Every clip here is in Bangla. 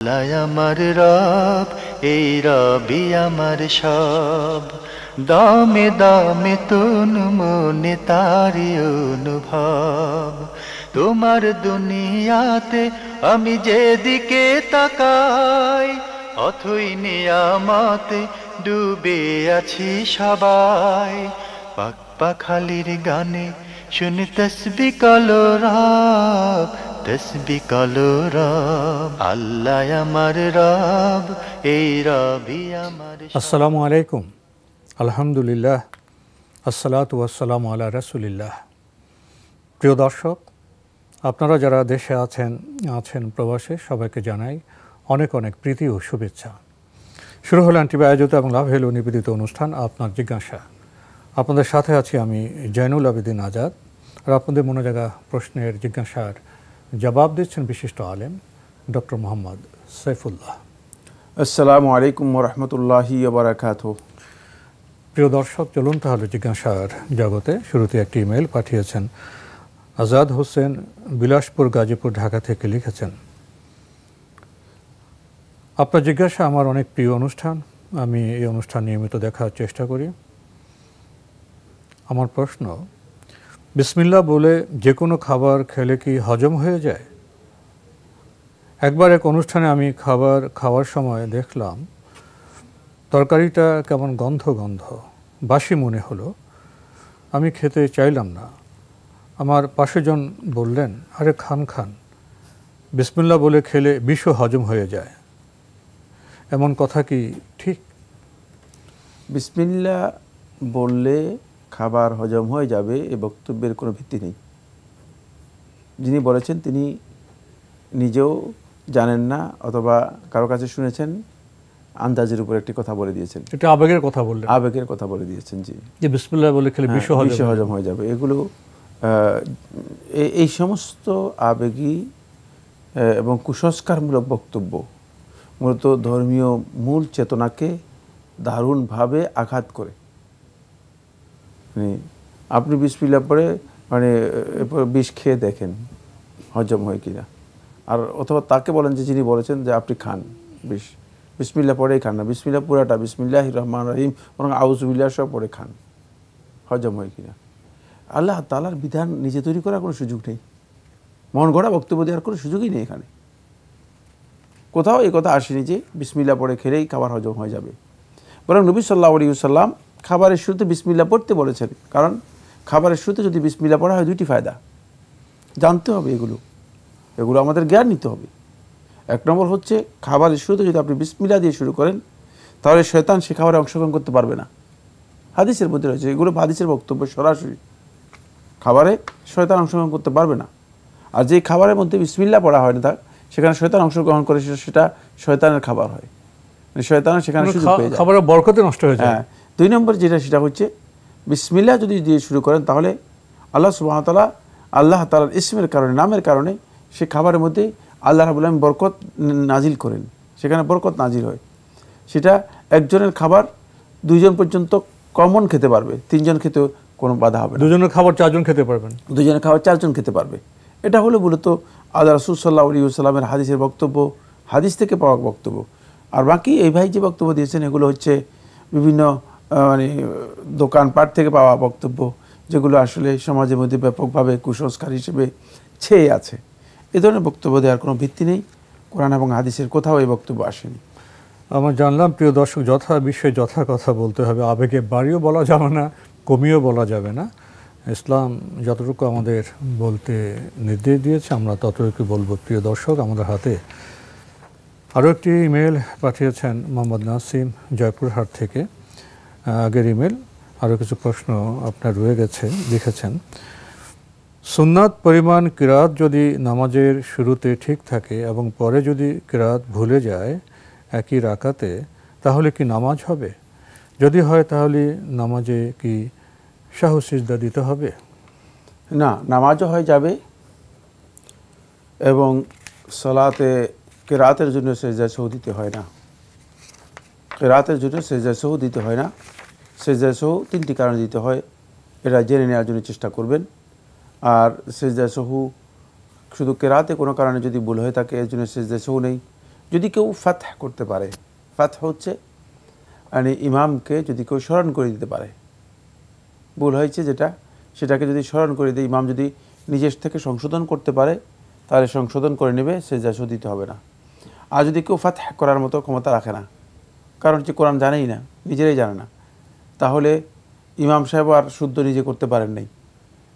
আল্লাহ আমার রব, এই রবি আমার সব, দামে দামে তুন মনে তারি অনুভব। তোমার দুনিয়াতে আমি যেদিকে তাকাই, অথই নিয়ামতে ডুবে আছি সবাই। পাক পাখালির গানে শুনি তসবি কলো রব, তসবি কলো রব। আল্লাহ আমার রব, এই রবি আমার সব। আসসালামু আলাইকুম, আলহামদুলিল্লাহ, আসসালাতু ওয়াসসালামু আলা রাসূলিল্লাহ। প্রিয় দর্শক, আপনারা যারা দেশে আছেন প্রবাসে, সবাইকে জানাই অনেক অনেক প্রীতি ও শুভেচ্ছা। শুরু হলো এনটিভি আয়োজিত এবং লাভেলো নিবেদিত অনুষ্ঠান আপনার জিজ্ঞাসা। আপনাদের সাথে আছি আমি জয়নুল আবেদিন আজাদ, আর আপনাদের মনে জাগা প্রশ্নের জিজ্ঞাসার জবাব দিচ্ছেন বিশিষ্ট আলেম ডক্টর মোহাম্মদ সাইফুল্লাহ। আসসালামু আলাইকুম ওয়া রাহমাতুল্লাহি ওয়া বারাকাতুহু। প্রিয় দর্শক, চলুন তাহলে জিজ্ঞাসার জগতে। শুরুতে একটি ইমেল পাঠিয়েছেন আজাদ হোসেন, বিলাসপুর, গাজীপুর, ঢাকা থেকে লিখেছেন, আপনার জিজ্ঞাসা আমার অনেক প্রিয় অনুষ্ঠান। আমি এই অনুষ্ঠান নিয়মিত দেখার চেষ্টা করি। আমার প্রশ্ন, বিসমিল্লাহ বলে যে কোনো খাবার খেলে কি হজম হয়ে যায়? একবার এক অনুষ্ঠানে আমি খাবার খাওয়ার সময় দেখলাম তরকারিটা কেমন গন্ধ গন্ধ, বাসি মনে হলো। আমি খেতে চাইলাম না। আমার পাশেজন বললেন, আরে খান খান, বিসমিল্লাহ বলে খেলে বিষও হজম হয়ে যায়। এমন কথা কি ঠিক? বিসমিল্লাহ বললে খাবার হজম হয়ে যাবে এ বক্তব্যের কোনো ভিত্তি নেই। যিনি বলেছেন তিনি নিজেও জানেন না, অথবা কারো কাছে শুনেছেন, আন্দাজের উপর একটি কথা বলে দিয়েছেন। এটা আবেগের কথা বললেন। আবেগের কথা বলে দিয়েছেন, জি, যে বিসমিল্লাহ বলে খেলে বিষ হজম হয়ে যাবে। এগুলো এই সমস্ত আবেগী এবং কুসংস্কারমূলক বক্তব্য মূলত ধর্মীয় মূল চেতনাকে দারুণভাবে আঘাত করে। আপনি বিসমিল্লাহ পরে এরপর বিষ খেয়ে দেখেন হজম হয় কিনা, আর অথবা তাকে বলেন যে যিনি বলেছেন যে আপনি খান বিষ, বিসমিল্লাহ পরেই খান না, বিসমিল্লাহ পুরাটা, বিসমিল্লাহির রহমানির রহিম বরং আউযুবিল্লাহ সব পরে খান, হজম হয় কিনা। আল্লাহ তাআলার বিধান নিজে তৈরি করার কোনো সুযোগ নেই, মন গড়া বক্তব্য দেওয়ার কোনো সুযোগই নেই এখানে। কোথাও এই কথা আসেনি যে বিসমিল্লাহ পড়ে খেলেই খাবার হজম হয়ে যাবে। বরং নবী সাল্লাল্লাহু আলাইহি ওয়াসাল্লাম খাবারের শুরুতে বিসমিল্লাহ পড়তে বলেছেন, কারণ খাবারের শুরুতে যদি বিসমিল্লাহ পড়া হয় দুইটি ফায়দা। জানতে হবে এগুলো আমাদের জ্ঞান নিতে হবে। এক নম্বর হচ্ছে, খাবারের শুরুতে যদি আপনি বিসমিল্লাহ দিয়ে শুরু করেন তাহলে শয়তান সে খাবারে অংশগ্রহণ করতে পারবে না। হাদিসের মধ্যে রয়েছে, এগুলো হাদিসের বক্তব্য, সরাসরি খাবারে শয়তান অংশগ্রহণ করতে পারবে না। আর যে খাবারের মধ্যে বিসমিল্লাহ পড়া হয় না, সেখানে শয়তান অংশগ্রহণ করে, সেটা শয়তানের খাবার হয়, শয়তান সেখানে সুযোগ পেয়ে যায়, খাবারের বরকতে নষ্ট হয়ে যায়। হ্যাঁ। দুই নম্বর সেটা হচ্ছে, বিসমিল্লাহ যদি দিয়ে শুরু করেন তাহলে আল্লাহ সুবহানাহু ওয়া তাআলা, আল্লাহ তাআলার ইসমের কারণে, নামের কারণে সে খাবারের মধ্যে আল্লাহ রাব্বুল আলামিন বরকত নাজিল করেন, সেখানে বরকত নাজিল হয়। সেটা একজনের খাবার দুইজন পর্যন্ত কমন খেতে পারবে, তিনজন খেতেও কোনো বাধা হবে না। দুজনের খাবার চারজন খেতে পারবেন, দুজনের খাবার চারজন খেতে পারবে। এটা হলো মূলত আল্লাহ রাসূল সাল্লাল্লাহু আলাইহি ওয়াসাল্লামের হাদিসের বক্তব্য, হাদিস থেকে পাওয়া বক্তব্য। আর বাকি এই ভাই যে বক্তব্য দিয়েছেন এগুলো হচ্ছে বিভিন্ন দোকানপাট থেকে পাওয়া বক্তব্য, যেগুলো আসলে সমাজের মধ্যে ব্যাপকভাবে কুসংস্কার হিসেবে ছেয়ে আছে। এ ধরনের বক্তব্য দেওয়ার কোনো ভিত্তি নেই, কোরআন এবং হাদিসের কোথাও এই বক্তব্য আসেনি। আমরা জানলাম, প্রিয় দর্শক, যথা বিষয়ে যথা কথা বলতে হবে। আবেগে বাড়িও বলা যাবে না, কমিও বলা যাবে না। ইসলাম যতটুকু আমাদের বলতে নির্দেশ দিয়েছে আমরা ততটুকু বলবো। প্রিয় দর্শক, আমাদের হাতে আরও একটি ইমেল পাঠিয়েছেন মোহাম্মদ নাসিম, জয়পুরহাট থেকে। আগের ইমেল, আরও কিছু প্রশ্ন আপনার রয়ে গেছে। লিখেছেন, সুন্নাত পরিমাণ কিরাত যদি নামাজের শুরুতে ঠিক থাকে এবং পরে যদি কিরাত ভুলে যায় একই রাকাতে, তাহলে কি নামাজ হবে? যদি হয় তাহলে নামাজে কি সাহু সিজদা দিতে হবে? না, নামাজও হয়ে যাবে এবং সালাতে কিরাতের জন্য সেজদা সাহু দিতে হয় না। কিরাতের জন্য সেজদা সাহু দিতে হয় না। সেজদা সাহু তিনটি কারণে দিতে হয়, এটা জেনে নেওয়ার জন্য চেষ্টা করবেন। আর সেজদা সাহু শুধু কিরাতে কোনো কারণে যদি ভুল হয়ে থাকে এর জন্য সেজদা সাহু নেই। যদি কেউ ফাতহ করতে পারে, ফাতহ হচ্ছে মানে ইমামকে যদি কেউ স্মরণ করে দিতে পারে, ভুল হয়েছে যেটা সেটাকে যদি স্মরণ করে দেয়, ইমাম যদি নিজের থেকে সংশোধন করতে পারে তাহলে সংশোধন করে নেবে, সেজদা দিতে হবে না। আর যদি কেউ ফাতহ করার মতো ক্ষমতা রাখে না, কারণ হচ্ছে কোরআন জানেই না, নিজেরাই জানে না, তাহলে ইমাম সাহেব আর শুদ্ধ নিজে করতে পারেন নাই,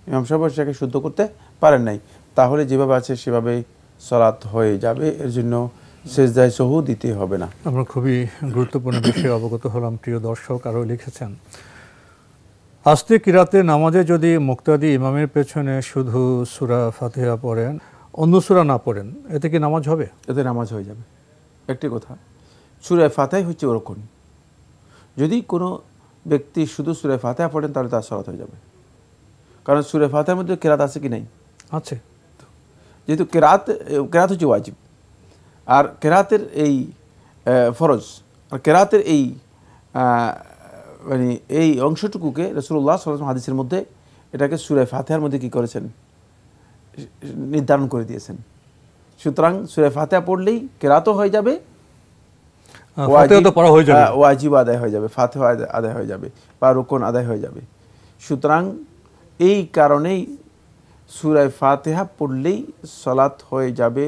ইমাম সাহেব সেটাকে শুদ্ধ করতে পারেন নাই, তাহলে যেভাবে আছে সেভাবেই সালাত হয়ে যাবে। এর জন্য সেজদায়ে সহু দিতে হবে না। আমরা খুবই গুরুত্বপূর্ণ বিষয়ে অবগত হলাম। প্রিয় দর্শক আরও লিখেছেন, আস্তে কিরাতে নামাজে যদি মুক্তাদি ইমামের পেছনে শুধু সূরা ফাতিহা পড়েন, অন্য সূরা না পড়েন, এতে কি নামাজ হবে? এতে নামাজ হয়ে যাবে। একটি কথা, সূরা ফাতিহা হচ্ছে ওরকম, যদি কোনো ব্যক্তি শুধু সূরা ফাতিহা পড়েন তাহলে তার সালাত হয়ে যাবে। কারণ সূরা ফাতিহার মধ্যে কেরাত আছে কি নাই? আছে। যেহেতু কেরাত হচ্ছে ওয়াজিব, আর কেরাতের এই ফরজ, আর কেরাতের এই মানে এই অংশটুকুকে রাসূলুল্লাহ সাল্লাল্লাহু আলাইহি ওয়াসাল্লাম হাদিসের মধ্যে এটাকে সূরা ফাতিহার মধ্যে কি করেছেন? নির্ধারণ করে দিয়েছেন। সুতরাং সূরা ফাতিহা পড়লেই কেরাতও হয়ে যাবে, ওয়াজিব আদায় হয়ে যাবে, ফাতিহা আদায় হয়ে যাবে, বা রুকুন আদায় হয়ে যাবে। সুতরাং এই কারণেই সূরা ফাতিহা পড়লেই সালাত হয়ে যাবে,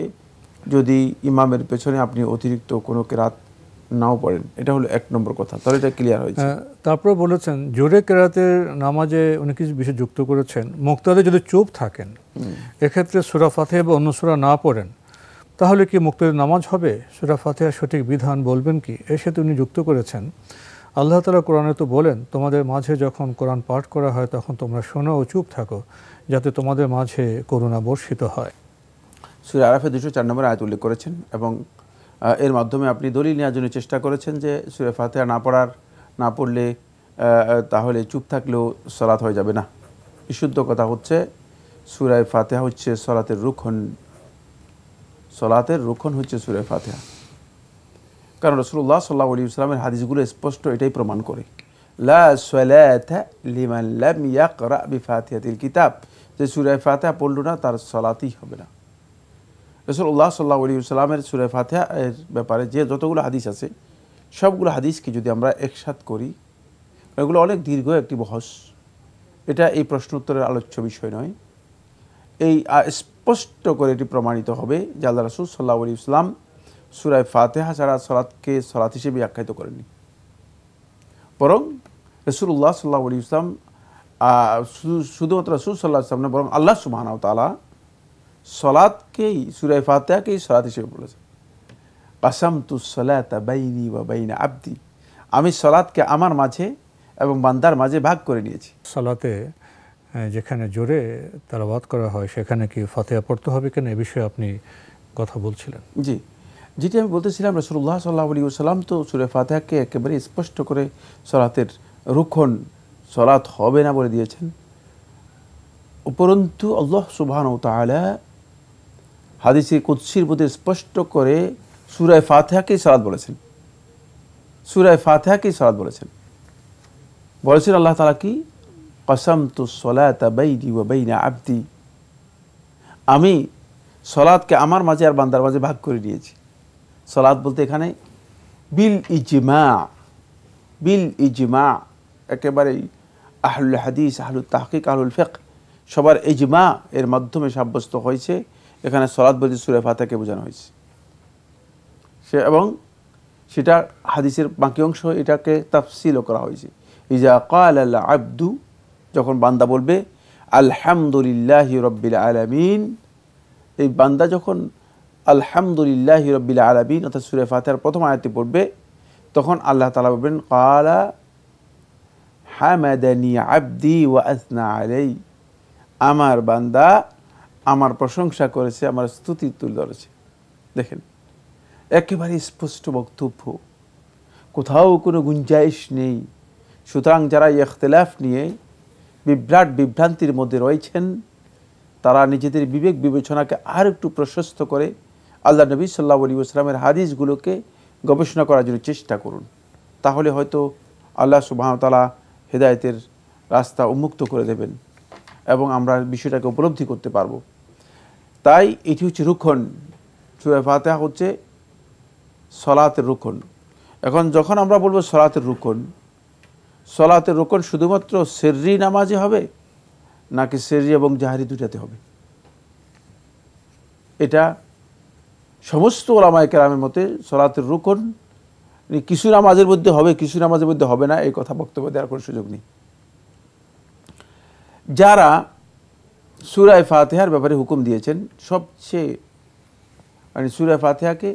যদি ইমামের পেছনে আপনি অতিরিক্ত কোনো কেরাত নাও পড়েন। এটা হলো এক নম্বর কথা, তাহলে এটা ক্লিয়ার হয়েছে। তারপর বলেছেন জোরে কেরাতের নামাজে উনি কিছু বিষয় যুক্ত করেছেন, মুক্তাদি যদি চুপ থাকেন, এক্ষেত্রে সূরা ফাতিহা বা অন্য সূরা না পড়েন, তাহলে কি মুক্তাদির নামাজ হবে? সূরা ফাতিহার সঠিক বিধান বলবেন কি? এর সাথে উনি যুক্ত করেছেন, আল্লাহ তাআলা কোরআনে তো বলেন, তোমাদের মাঝে যখন কোরআন পাঠ করা হয় তখন তোমরা শোনো ও চুপ থাকো, যাতে তোমাদের মাঝে করুণা বর্ষিত হয়। সূরা আরাফে 204 নম্বর আয়াত উল্লেখ করেছেন, এবং এর মাধ্যমে আপনি দলিল নেওয়ার জন্য চেষ্টা করেছেন যে সূরা ফাতিহা না পড়লে তাহলে চুপ থাকলেও সালাত হয়ে যাবে না। বিশুদ্ধ কথা হচ্ছে সূরা ফাতিহা হচ্ছে সালাতের রুকন, সালাতের রুকন হচ্ছে সূরা ফাতিহা। কারণ রাসূলুল্লাহ সাল্লাল্লাহু আলাইহি ওয়াসাল্লামের হাদিসগুলো স্পষ্ট এটাই প্রমাণ করে, লা সালাতা লিমান লাম ইয়াকরা বিফাতিহাতিল কিতাব, যে সূরা ফাতিহা পড়ল না তার সালাতই হবে না। রাসূলুল্লাহ সাল্লাল্লাহু আলাইহি ওয়াসাল্লামের সূরা ফাতিহা এর ব্যাপারে যে যতগুলো হাদিস আছে সবগুলো হাদিসকে যদি আমরা একসাথ করি, এগুলো অনেক দীর্ঘ একটি বহস, এটা এই প্রশ্ন উত্তরের আলোচ্য বিষয় নয়। এই স্পষ্ট করে এটি প্রমাণিত হবে যে আল্লাহ রাসূল সাল্লাল্লাহু আলাইহি ওয়াসাল্লাম সূরা ফাতিহা ছাড়া সালাতকে সালাত হিসেবে আখ্যায়িত করেননি, বরং রাসূলুল্লাহ সাল্লাল্লাহু আলাইহি ওয়াসাল্লাম শুধুমাত্র রাসূল সাল্লাল্লাহু আলাইহি ওয়াসাল্লাম না, বরং আল্লাহ সুবহানাহু ওয়া তাআলা সালাতকেই সূরা ফাতিহাকেই সালাত হিসেবে বলেছেন। কাসামতুস সালাতা বাইনি ওয়া বাইনা আবদি, আমি সালাতকে আমার মাঝে এবং বান্দার মাঝে ভাগ করে নিয়েছি। সালাতে যেখানে জোরে তেলাওয়াত করা হয় সেখানে কি ফাতিহা পড়তে হবে কিনা, এ বিষয়ে আপনি কথা বলছিলেন। জি, যেটি আমি বলতেছিলাম, রাসূলুল্লাহ সাল্লাল্লাহু আলাইহি ওয়াসাল্লাম তো সূরা ফাতিহাকে একেবারে স্পষ্ট করে সালাতের রুকন, সালাত হবে না বলে দিয়েছেন। উপরন্তু আল্লাহ সুবহানাহু ওয়া তাআলা হাদিসে কুদসির মধ্যে স্পষ্ট করে সূরা ফাতিহাকেই সালাত বলেছেন, সূরা ফাতিহাকেই সালাত বলেছেন। বলেছেন আল্লাহ তাআলা কি, কাসামতুস সালাতা বাইনি ওয়া বাইনা আবদি, আমি সালাতকে আমার মাঝে আর বান্দার মাঝে ভাগ করে নিয়েছি। সালাত বলতে এখানে বিল ইজমা একেবারেই আহলুল হাদিস, আহলুত তাহকিক, আহলুল ফিকহ সবার ইজমা এর মাধ্যমে সাব্যস্ত হয়েছে এখানে সালাত বলতে সূরা ফাতিহাকে বোঝানো হয়েছে। এবং সেটা হাদিসের বাকি অংশ এটাকে তাফসিলও করা হয়েছে। ইজা ক্বালাল আবদু, যখন বান্দা বলবে আলহামদুলিল্লাহি রাব্বিল আলামিন, এই বান্দা যখন আলহামদুলিল্লাহি রাব্বিল আলামিন অর্থাৎ সূরা ফাতিহার প্রথম আয়াতটি পড়বে, তখন আল্লাহ তাআলা বলবেন ক্বালা হামাদানি আবদি ওয়া আসনা আলাই, আমার বান্দা আমার প্রশংসা করেছে, আমার স্তুতি তুলে ধরেছে। দেখেন একেবারে স্পষ্ট বক্তব্য, কোথাও কোনো গুঞ্জাইশ নেই। সুতরাং যারা ইখতিলাফ নিয়ে বিভ্রান্তির মধ্যে রয়েছেন, তারা নিজেদের বিবেক বিবেচনাকে আর একটু প্রশস্ত করে আল্লাহ নবী সাল্লাল্লাহু আলাইহি ওয়াসাল্লামের হাদিসগুলোকে গবেষণা করার জন্য চেষ্টা করুন। তাহলে হয়তো আল্লাহ সুবহানাহু ওয়া তাআলা হেদায়েতের রাস্তা উন্মুক্ত করে দেবেন এবং আমরা বিষয়টাকে উপলব্ধি করতে পারবো। তাই এটি হচ্ছে রুকন, সূরা ফাতিহা হচ্ছে সলাতের রুকন। এখন যখন আমরা বলবো সলাতের রুকন শুধুমাত্র সিররি নামাজে হবে নাকি সিররি এবং জাহরি দুটাতে হবে? এটা সমস্ত ওলামায়ে কেরামের মতে সলাতের রুকন কিছু নামাজের মধ্যে হবে, কিছু নামাজের মধ্যে হবে না, এই কথা বক্তব্য দেওয়ার কোনো সুযোগ নেই। যারা সূরা ফাতিহার ব্যাপারে হুকুম দিয়েছেন, সবচেয়ে সূরা ফাতিহাকে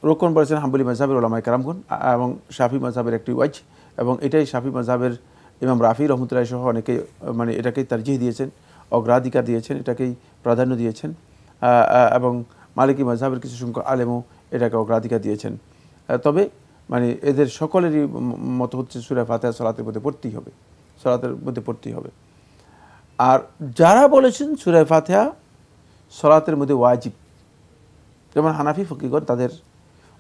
রোকন বলেছেন হাম্বলি মাযহাবের ওলামায়ে কেরামগণ এবং শাফি মাযহাবের একটি ওয়াজ, এবং এটাই শাফি মাযহাবের ইমাম রাফি রহমতুল্লাহ সহ অনেকে এটাকেই তারজিহ দিয়েছেন, অগ্রাধিকার দিয়েছেন, এটাকেই প্রাধান্য দিয়েছেন, এবং মালিকি মাযহাবের কিছু সংখ্যক আলেমও এটাকে অগ্রাধিকার দিয়েছেন। তবে এদের সকলেরই মত হচ্ছে সূরা ফাতিহা সালাতের মধ্যে পড়তেই হবে। আর যারা বলেছেন সূরা ফাতিহা সালাতের মধ্যে ওয়াজিব, যেমন হানাফি ফকিহগণ তাদের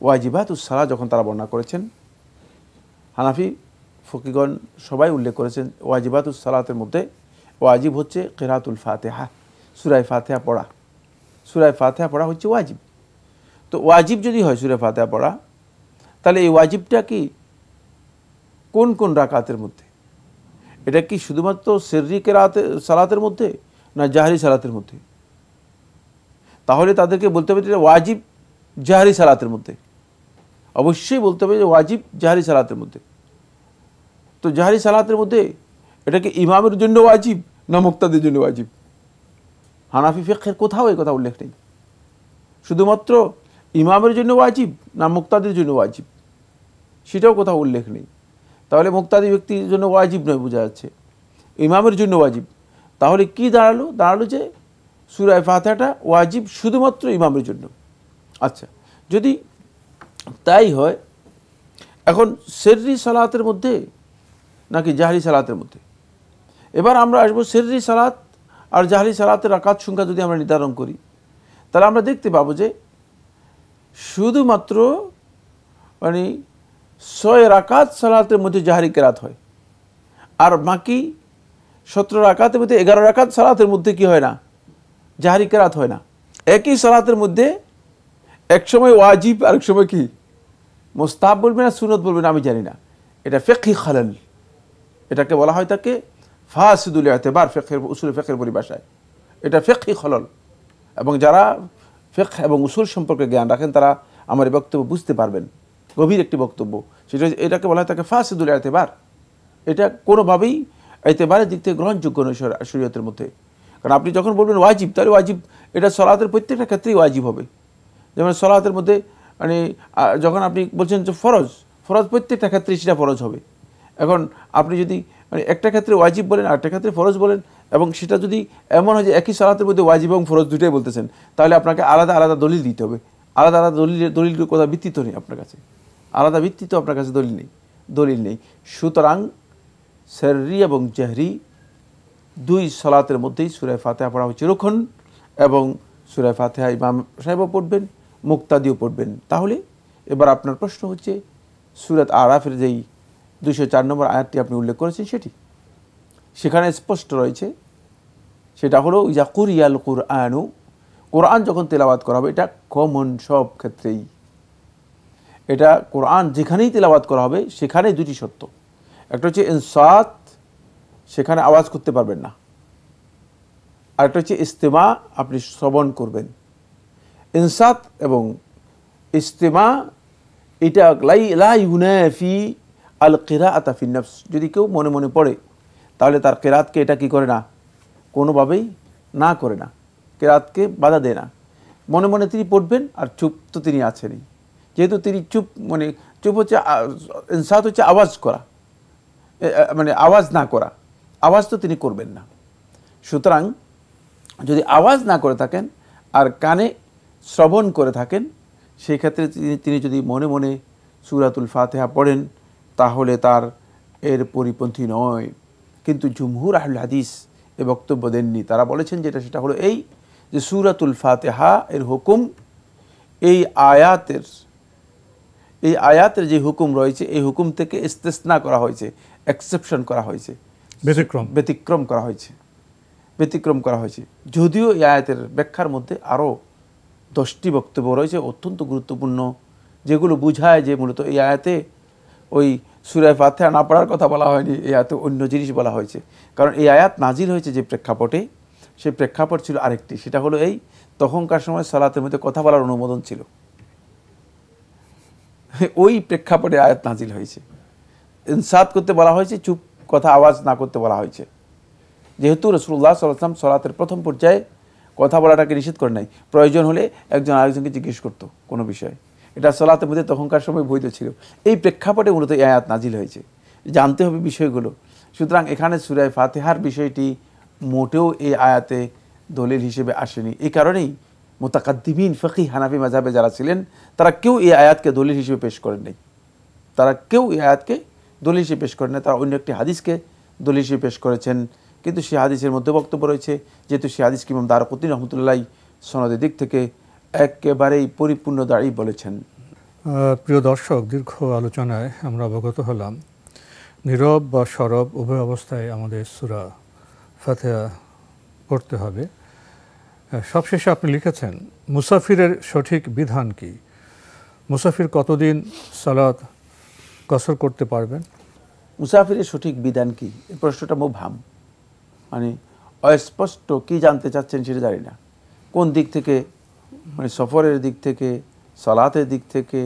ওয়াজিবাতুস সালাত যখন তারা বর্ণনা করেছেন, হানাফি ফকিহগণ সবাই উল্লেখ করেছেন ওয়াজিবাতুস সালাতের মধ্যে ওয়াজিব হচ্ছে কিরাতুল ফাতিহা, সূরা ফাতিহা পড়া হচ্ছে ওয়াজিব। তো ওয়াজিব যদি হয় সূরা ফাতিহা পড়া, তাহলে এই ওয়াজিবটা কি কোন কোন রাকাতের মধ্যে? এটা কি শুধুমাত্র সিররি সালাতের মধ্যে না জাহরি সালাতের মধ্যে? তাহলে তাদেরকে বলতে হবে যে ওয়াজিব জাহরি সালাতের মধ্যে, অবশ্যই বলতে হবে যে ওয়াজিব জাহরি সালাতের মধ্যে। তো জাহরি সালাতের মধ্যে এটা কি ইমামের জন্য ওয়াজিব না মুক্তাদির জন্য ওয়াজিব? হানাফি ফিকহের কোথাও এই কথা উল্লেখ নেই। শুধুমাত্র ইমামের জন্য ওয়াজিব না মুক্তাদির জন্য ওয়াজিব, সেটাও কোথাও উল্লেখ নেই। তাহলে মুক্তাদি ব্যক্তির জন্য ওয়াজিব নয়, বোঝা যাচ্ছে ইমামের জন্য ওয়াজিব। তাহলে কি দাঁড়ালো যে সূরা ফাতিহাটা ওয়াজিব শুধুমাত্র ইমামের জন্য। আচ্ছা, যদি তাই হয়, এখন সিররি সালাতের মধ্যে নাকি জাহরি সালাতের মধ্যে? এবার আমরা আসবো সিররি সালাত আর জাহরি সালাতের রাকাত সংখ্যা যদি আমরা নির্ধারণ করি, তাহলে আমরা দেখতে পাবো যে শুধুমাত্র 6 রাকাত সালাতের মধ্যে জাহরি কেরাত হয়, আর বাকি 17 রাকাতের মধ্যে 11 রাকাত সালাতের মধ্যে কি হয় না, জাহরি কেরাত হয় না। একই সালাতের মধ্যে এক সময় ওয়াজিব আর এক সময় কি মুস্তাহাব বলবে না সুন্নত বলবে না আমি জানি না, এটা ফিকহি খালাল, এটাকে বলা হয় তাকে ফাসিদুল ইতিবার, উসুল ফিকহের পরিভাষায় এটা ফিকহি খালাল। এবং যারা ফিকহ এবং উসুল সম্পর্কে জ্ঞান রাখেন তারা আমার এই বক্তব্য বুঝতে পারবেন, গভীর একটি বক্তব্য। সেটা এটাকে বলা হয় তাকে ফাসিদুল ইতিবার, এটা কোনোভাবেই ইতিবারের দিক থেকে গ্রহণযোগ্য নয় শরীয়তের মধ্যে। কারণ আপনি যখন বলবেন ওয়াজিব, তাহলে ওয়াজিব এটা সালাতের প্রত্যেকটা ক্ষেত্রেই ওয়াজিব হবে। যেমন সালাতের মধ্যে যখন আপনি বলছেন যে ফরজ প্রত্যেকটা ক্ষেত্রেই সেটা ফরজ হবে। এখন আপনি যদি একটা ক্ষেত্রে ওয়াজিব বলেন আর একটা ক্ষেত্রে ফরজ বলেন, এবং সেটা যদি এমন হয় যে একই সালাতের মধ্যে ওয়াজিব এবং ফরজ দুটোই বলতেছেন, তাহলে আপনাকে আলাদা আলাদা দলিল দিতে হবে। আলাদা আলাদা দলিলের কথা ভিত্তি তো নেই আপনার কাছে, আলাদা ভিত্তি তো আপনার কাছে দলিল নেই। সুতরাং সিররি এবং জাহরি দুই সালাতের মধ্যেই সূরা ফাতিহা পড়া হচ্ছে রুকন, এবং সূরা ফাতিহা ইমাম সাহেবও পড়বেন, মুক্তাদিও পড়বেন। তাহলে এবার আপনার প্রশ্ন হচ্ছে সূরাত আরাফের যেই 204 নম্বর আয়াতটি আপনি উল্লেখ করেছেন সেখানে স্পষ্ট রয়েছে, সেটা হলো ইজা কুরিয়াল কুরআনু, কোরআন যখন তেলাওয়াত করা হবে, এটা কমন সব ক্ষেত্রেই, এটা কোরআন যেখানেই তেলাওয়াত করা হবে সেখানেই দুটি শর্ত। একটা হচ্ছে ইনসাত, সেখানে আওয়াজ করতে পারবেন না, আর একটা হচ্ছে ইস্তেমা, আপনি শ্রবণ করবেন। ইনসাত এবং ইস্তেমা এটা লা ইউনাফি আল কিরাআতা ফি নফস, যদি কেউ মনে মনে পড়ে তাহলে তার কেরাতকে এটা কি করে না, কোনোভাবেই না করে না, কেরাতকে বাধা দেয় না। মনে মনে তিনি পড়বেন আর চুপ তো তিনি আছেনই, যেহেতু তিনি চুপ হচ্ছে, ইনসাত হচ্ছে আওয়াজ করা, আওয়াজ না করা, আওয়াজ তো তিনি করবেন না। সুতরাং যদি আওয়াজ না করে থাকেন আর কানে শ্রবণ করে থাকেন, সেই ক্ষেত্রে তিনি যদি মনে মনে সূরাতুল ফাতিহা পড়েন তাহলে তার এর পরিপন্থী নয়। কিন্তু জুমহুর আহলুল হাদিস এ বক্তব্য দেননি, তারা বলেছেন যেটা সেটা হলো এই যে সূরাতুল ফাতিহা এর হুকুম এই আয়াতের যে হুকুম রয়েছে এই হুকুম থেকে ইস্তেসনা করা হয়েছে, এক্সেপশন করা হয়েছে, ব্যতিক্রম করা হয়েছে। যদিও এই আয়াতের ব্যাখ্যার মধ্যে আরও 10টি বক্তব্য রয়েছে, অত্যন্ত গুরুত্বপূর্ণ যেগুলো বুঝায় যে মূলত এই আয়াতে ওই সূরা ফাতিহা না পড়ার কথা বলা হয়নি, এই আয়াতে অন্য জিনিস বলা হয়েছে। কারণ এই আয়াত নাজিল হয়েছে যে প্রেক্ষাপটে, সেই প্রেক্ষাপট ছিল আরেকটি, সেটা হলো এই তখনকার সময় সালাতের মধ্যে কথা বলার অনুমোদন ছিল, ওই প্রেক্ষাপটে আয়াত নাজিল হয়েছে। ইনসাত করতে বলা হয়েছে, চুপ কথা আওয়াজ না করতে বলা হয়েছে। যেহেতু রাসূলুল্লাহ সাল্লাল্লাহু আলাইহি ওয়াসাল্লাম সালাতের প্রথম পর্যায়ে কথা বলাটাকে নিষেধ করে নাই, প্রয়োজন হলে একজন আরেকজনকে জিজ্ঞেস করতো কোনো বিষয়ে, এটা সালাতের মধ্যে তখনকার সময় বৈধ ছিল। এই প্রেক্ষাপটে মূলত এই আয়াত নাজিল হয়েছে, জানতে হবে বিষয়গুলো। সুতরাং এখানে সূরা ফাতিহার বিষয়টি মোটেও এই আয়াতে দলিল হিসেবে আসেনি। এই কারণেই মুতাকাদ্দিমিন ফিকহি হানাফি মাযহাবে যারা ছিলেন তারা কেউ এই আয়াতকে দলিল হিসেবে পেশ করেন নাই, তারা কেউ এই আয়াতকে দলিল হিসেবে পেশ করেন না, তারা অন্য একটি হাদিসকে দলিল হিসেবে পেশ করেছেন। কিন্তু সেই হাদিসের মধ্যে বক্তব্য রয়েছে, যেহেতু সেই হাদিসকে ইমাম দারকুতনি রহমতুল্লাহ সনদের দিক থেকে একেবারেই পরিপূর্ণ দাঁড়িয়ে বলেছেন। প্রিয় দর্শক, দীর্ঘ আলোচনায় আমরা অবগত হলাম নীরব বা সরব উভয় অবস্থায় আমাদের সূরা ফাতিহা পড়তে হবে। সবশেষে আপনি লিখেছেন মুসাফিরের সঠিক বিধান কি? মুসাফির কতদিন সালাত কসর করতে পারবেন? মুসাফিরের সঠিক বিধান কি, এই প্রশ্নটা মুবহাম, মানে অস্পষ্ট, কি জানতে চাচ্ছেন সেটা জানি না। কোন দিক থেকে, মানে সফরের দিক থেকে, সালাতের দিক থেকে,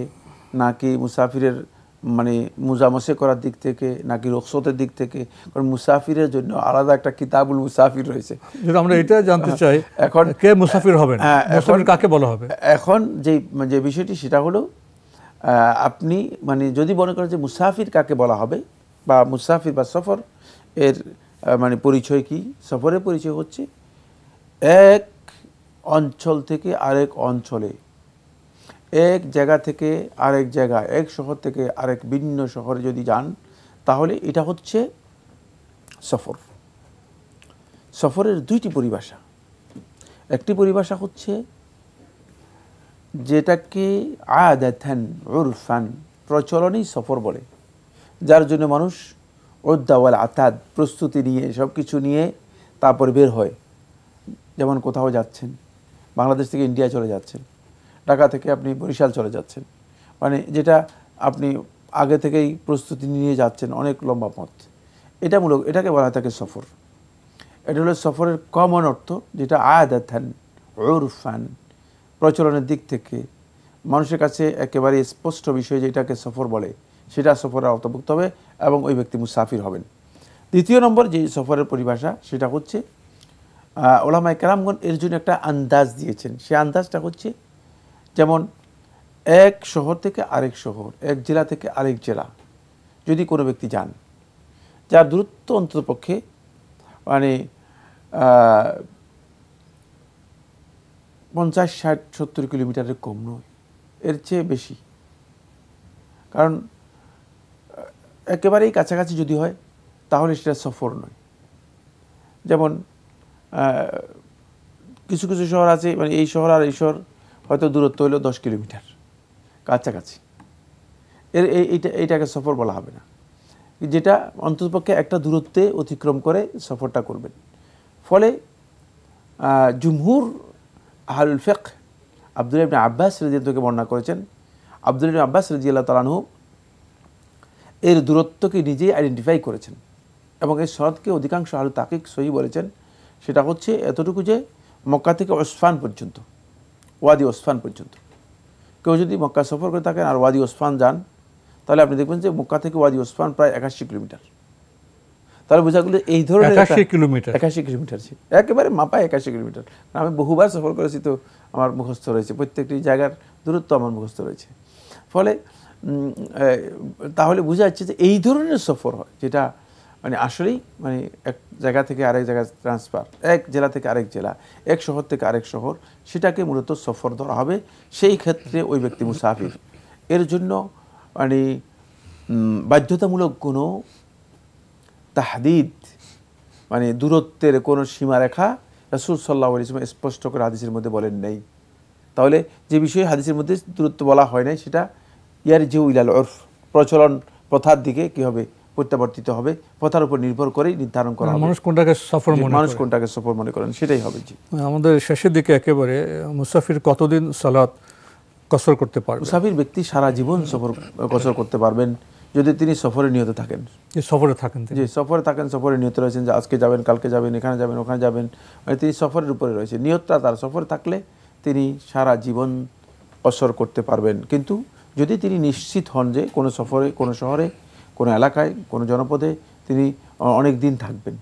নাকি মুসাফিরের মানে মুজামসে করার দিক থেকে, নাকি রুখসতের দিক থেকে? কারণ মুসাফিরের জন্য আলাদা একটা কিতাবুল মুসাফির রয়েছে। যদি আমরা এটা জানতে চাই এখন কে মুসাফির হবেন, মুসাফির কাকে বলা হবে? এখন যে বিষয়টি সেটা হলো, আপনি মানে যদি মনে করেন যে মুসাফির কাকে বলা হবে, বা মুসাফির বা সফর এর মানে পরিচয় কি? সফরের পরিচয় হচ্ছে এক অঞ্চল থেকে আরেক অঞ্চলে, এক জায়গা থেকে আরেক জায়গা, এক শহর থেকে আরেক ভিন্ন শহরে যদি যান, তাহলে এটা হচ্ছে সফর। সফরের দুইটি পরিভাষা। একটি পরিভাষা হচ্ছে যেটাকে আদাতান উরফান প্রচলনেই সফর বলে, যার জন্য মানুষ উদ্দা ওয়াল আতাদ প্রস্তুতি নিয়ে সব কিছু নিয়ে তারপরে বের হয়। যেমন কোথাও যাচ্ছেন, বাংলাদেশ থেকে ইন্ডিয়া চলে যাচ্ছেন, ঢাকা থেকে আপনি বরিশাল চলে যাচ্ছেন, মানে যেটা আপনি আগে থেকেই প্রস্তুতি নিয়ে যাচ্ছেন, অনেক লম্বা পথ, এটাকে বলা হয় থাকে সফর। এটা হলো সফরের কমন অর্থ, যেটা আদাতান উরফান প্রচলনের দিক থেকে মানুষের কাছে একেবারে স্পষ্ট বিষয় যেটাকে সফর বলে, সেটা সফরের আওতাভুক্ত হবে এবং ওই ব্যক্তি মুসাফির হবেন। দ্বিতীয় নম্বর যে সফরের পরিভাষা, সেটা হচ্ছে ওলামায়ে কেরামগণ এর জন্য একটা আন্দাজ দিয়েছেন। সেই আন্দাজটা হচ্ছে যেমন এক শহর থেকে আরেক শহর, এক জেলা থেকে আরেক জেলা যদি কোনো ব্যক্তি যান, যার দূরত্ব অন্ততপক্ষে মানে 50, 60, 70 কিলোমিটারের কম নয়, এর চেয়ে বেশি। কারণ একেবারেই কাছাকাছি যদি হয় তাহলে সেটা সফর নয়। যেমন কিছু কিছু শহর আছে, মানে এই শহর আর এই শহর হয়তো দূরত্ব হলো 10 কিলোমিটার, কাছাকাছি, এইটাকে সফর বলা হবে না। যেটা অন্ততপক্ষে একটা দূরত্বে অতিক্রম করে সফরটা করবেন। ফলে জুমহুর আহলুল ফিকহ আব্দুল্লাহ ইবনে আব্বাস রাদিয়াল্লাহু থেকে বর্ণনা করেছেন, আব্দুল্লাহ ইবনে আব্বাস রাদিয়াল্লাহু তাআলা আনহু এর দূরত্বকে নিজেই আইডেন্টিফাই করেছেন এবং এই সনদকে অধিকাংশ আহলে তাহকিক সহিহ বলেছেন। সেটা হচ্ছে এতটুকু যে মক্কা থেকে ওসফান পর্যন্ত, ওয়াদি ওসফান পর্যন্ত। কেউ যদি মক্কা সফর করে থাকেন আর ওয়াদি ওসফান যান, তাহলে আপনি দেখবেন যে মক্কা থেকে ওয়াদি ওসফান প্রায় 81 কিলোমিটার। তাহলে বোঝা গেল এই ধরনের 81 কিলোমিটার, 81 কিলোমিটার ছিল, একেবারে মাপায় 81 কিলোমিটার। আমি বহুবার সফর করেছি, তো আমার মুখস্থ রয়েছে, প্রত্যেকটি জায়গার দূরত্ব আমার মুখস্থ রয়েছে। ফলে তাহলে বোঝা যাচ্ছে যে এই ধরনের সফর হয়, যেটা মানে আসলেই মানে এক জায়গা থেকে আরেক জায়গায় ট্রান্সফার, এক জেলা থেকে আরেক জেলা, এক শহর থেকে আরেক শহর, সেটাকে মূলত সফর ধরা হবে। সেই ক্ষেত্রে ওই ব্যক্তি মুসাফির। এর জন্য মানে বাধ্যতামূলক কোনো তাহদিদ মানে দূরত্বের কোনো সীমারেখা রাসূল সাল্লাল্লাহু আলাইহি ওয়াসাল্লাম স্পষ্ট করে হাদিসের মধ্যে বলেন নাই। তাহলে যে বিষয়ে হাদিসের মধ্যে দূরত্ব বলা হয় নাই, সেটা ইয়ারজিউ ইলাল উরফ প্রচলন প্রথার দিকে কি হবে, প্রত্যাবর্তিত হবে। প্রথার উপর নির্ভর করেই নির্ধারণ করা হবে মানুষ কোনটাকে সফর মনে করেন, সেটাই হবে। জি, আমাদের শেষের দিকে একেবারে মুসাফির কতদিন সালাত কসর করতে পারবে। মুসাফির ব্যক্তি সারা জীবন সফর কসর করতে পারবেন যদি তিনি সফরে নিয়ত থাকেন। যে সফরে থাকেন, যে সফরে থাকেন, সফরে নিয়ত রয়েছেন যে আজকে যাবেন, কালকে যাবেন, এখানে যাবেন, ওখানে যাবেন, মানে তিনি সফরের উপরে রয়েছে, নিয়তটা তার সফরে থাকলে তিনি সারা জীবন কসর করতে পারবেন। কিন্তু যদি তিনি নিশ্চিত হন যে কোনো সফরে, কোনো শহরে, কোনো এলাকায়, কোনো জনপদে তিনি অনেক দিন থাকবেন,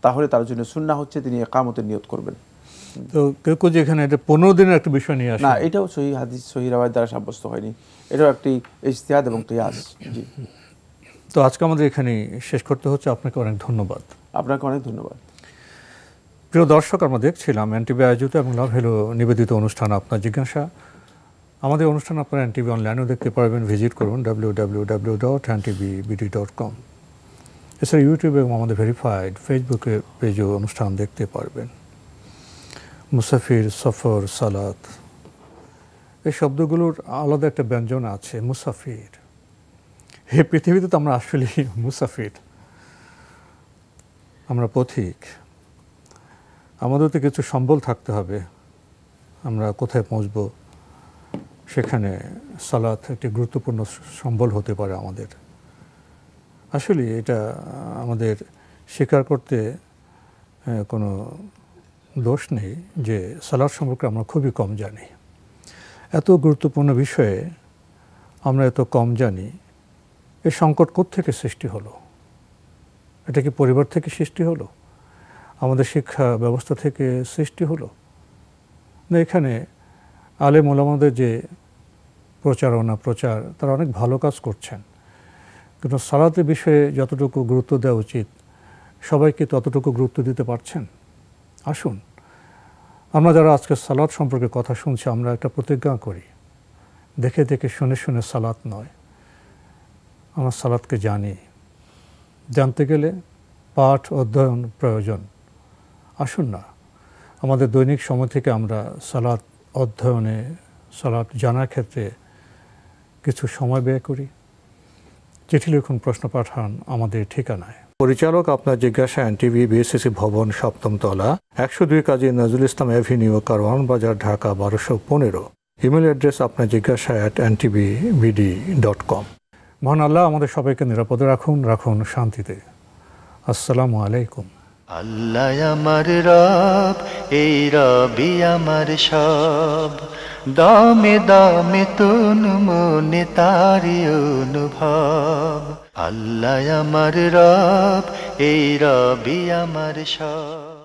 তাহলে তার জন্য সুন্নাহ হচ্ছে তিনি ইকামতের নিয়ত করবেন। তো কেউ কেউ যেখানে এটা 15 দিনের একটা বিষয় নিয়ে আসে না, এটাও সহি হাদিস, সহি রাওয়ায়াত দ্বারা সাব্যস্ত হয়নি, এটাও একটি ইজতিহাদ এবং কিয়াস। জি, তো আজকে আমাদের এখানে শেষ করতে হচ্ছে। আপনাকে অনেক ধন্যবাদ। আপনাকে অনেক ধন্যবাদ। প্রিয় দর্শক, আমরা দেখছিলাম এনটিভি আয়োজিত এবং লাভ হ্যালো নিবেদিত অনুষ্ঠান আপনার জিজ্ঞাসা। আমাদের অনুষ্ঠান আপনারা এনটিভি অনলাইনেও দেখতে পারবেন, ভিজিট করুন www.ntvbd.com। এছাড়া ইউটিউবে এবং আমাদের ভেরিফাইড ফেসবুকে পেজেও অনুষ্ঠান দেখতে পারবেন। মুসাফির, সফর, সালাত, এই শব্দগুলোর আলাদা একটা ব্যঞ্জন আছে। মুসাফির, এই পৃথিবীতে তো আমরা আসলে মুসাফির, আমরা পথিক। আমাদের তো কিছু সম্বল থাকতে হবে, আমরা কোথায় পৌঁছবো সেখানে সালাত একটি গুরুত্বপূর্ণ সম্বল হতে পারে আমাদের। আসলে এটা আমাদের স্বীকার করতে কোনো দোষ নেই যে সালাত সম্পর্কে আমরা খুবই কম জানি। এত গুরুত্বপূর্ণ বিষয়ে আমরা এত কম জানি। এই সংকট কোত্থেকে সৃষ্টি হলো? এটা কি পরিবার থেকে সৃষ্টি হলো? আমাদের শিক্ষা ব্যবস্থা থেকে সৃষ্টি হলো? না, এখানে আলেম ওলামাদের যে প্রচার, তারা অনেক ভালো কাজ করছেন, কিন্তু সালাতের বিষয়ে যতটুকু গুরুত্ব দেওয়া উচিত সবাইকে ততটুকু গুরুত্ব দিতে পারছেন? আসুন, আমরা যারা আজকে সালাত সম্পর্কে কথা শুনছি, আমরা একটা প্রতিজ্ঞা করি, দেখে দেখে শুনে শুনে সালাত নয়, আমরা সালাতকে জানি। জানতে গেলে পাঠ অধ্যয়ন প্রয়োজন। আসুন না, আমাদের দৈনিক সময় থেকে আমরা সালাত অধ্যয়নে, সালাত জানার ক্ষেত্রে কিছু সময় ব্যয় করি। চিঠি লিখুন, প্রশ্ন পাঠান আমাদের ঠিকানায়। পরিচালক আপনার জিজ্ঞাসা, এনটিভি, বিএসসিসি ভবন, 7ম তলা, 102 কাজী নজরুল ইসলাম অ্যাভিনিউ, কারওয়ান বাজার, ঢাকা 1215। ইমেল অ্যাড্রেস আপনার জিজ্ঞাসা @ntvbd.com। মহান আল্লাহ আমাদের সবাইকে নিরাপদে রাখুন শান্তিতে। আসসালামু আলাইকুম। আল্লাহ আমার রব, এই রবি আমার সব, দামে দামে তুন মনে তারি অনুভব। আল্লাহ আমার রব, এই রবি আমার সব।